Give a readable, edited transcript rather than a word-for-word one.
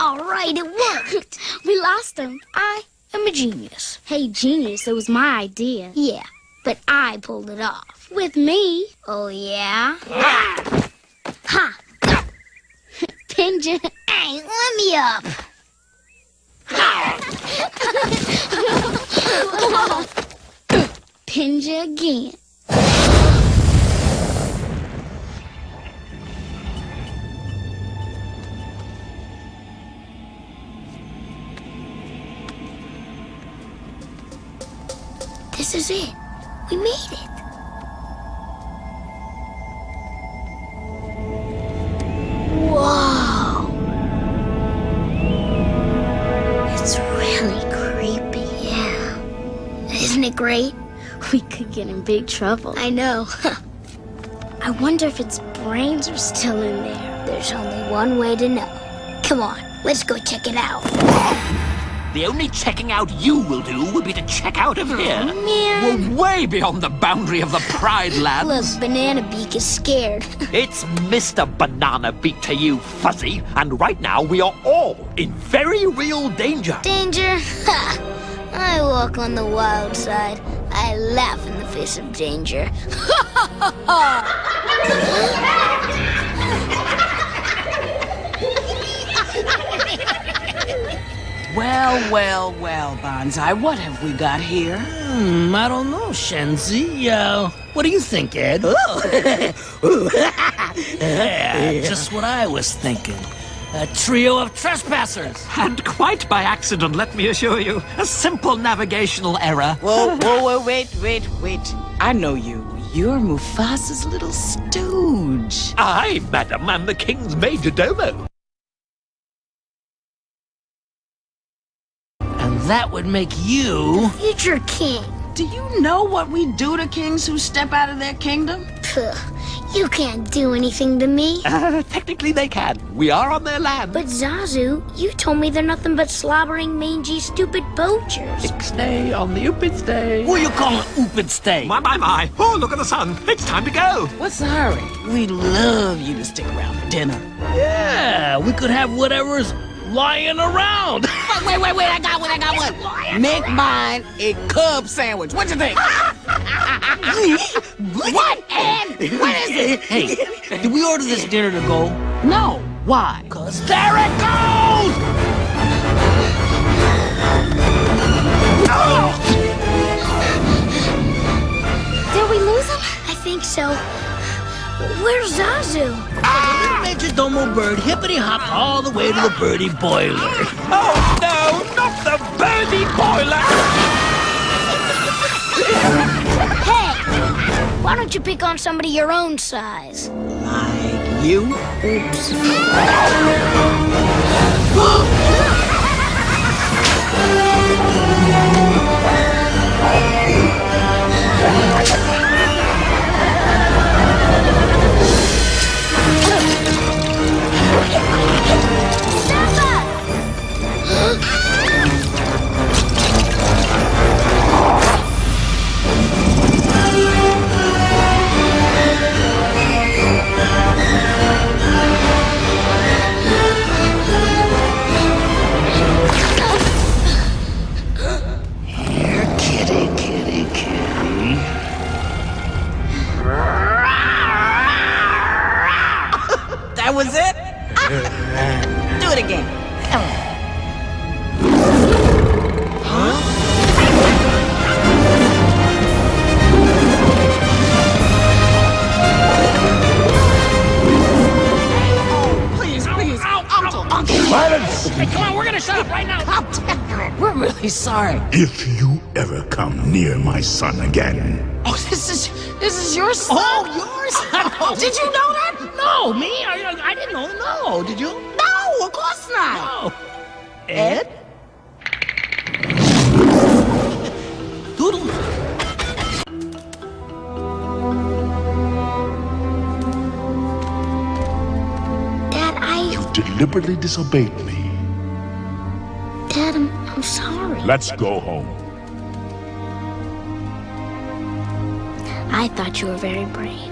All right, it worked. We lost him. I am a genius. Hey, genius, it was my idea. Yeah, but I pulled it off. With me. Oh, yeah? Ha! Pinja. Hey, let me up. Pinja again. This is it. We made it. Whoa. It's really creepy. Yeah. Isn't it great? We could get in big trouble. I know. I wonder if its brains are still in there. There's only one way to know. Come on, let's go check it out. The only checking out you will do will be to check out of here. Man. We're way beyond the boundary of the Pride Lands. Look, Banana Beak is scared. It's Mr. Banana Beak to you, Fuzzy. And right now, we are all in very real danger. Danger? Ha! I walk on the wild side. I laugh in the face of danger. Well, Banzai, what have we got here? I don't know, Shenzi. What do you think, Ed? Yeah, just what I was thinking. A trio of trespassers. And quite by accident, let me assure you. A simple navigational error. Whoa, wait. I know you. You're Mufasa's little stooge. I, madam, am the king's major domo. And that would make you... Future king. Do you know what we do to kings who step out of their kingdom? Puh, you can't do anything to me. Technically they can. We are on their land. But Zazu, you told me they're nothing but slobbering, mangy, stupid poachers. Ixnay on the Upid Day. What are you calling Oopid Stay? My. Oh, look at the sun. It's time to go. What's the hurry? We'd love you to stick around for dinner. Yeah, we could have whatever's lying around. Wait, I got one. Make mine a cub sandwich. What you think? What, Ed? What is it? Hey, did we order this dinner to go? No. Why? 'Cause there it goes! Did we lose him? I think so. Where's Zazu? Major Domo bird hippity-hopped all the way to the birdie boiler. Oh, no, not the birdie boiler. Hey, why don't you pick on somebody your own size? Like you? Oops. That was it? Do it again. Please. Uncle. Silence! Hey, come on, we're gonna shut up right now. We're really sorry. If you ever come near my son again, Oh, this is your son? Oh, yours? Did you know that? No, me? I didn't know. No, did you? No, of course not. Oh. Ed? Doodle. Dad, you deliberately disobeyed me. Dad, I'm sorry. Let's go home. I thought you were very brave.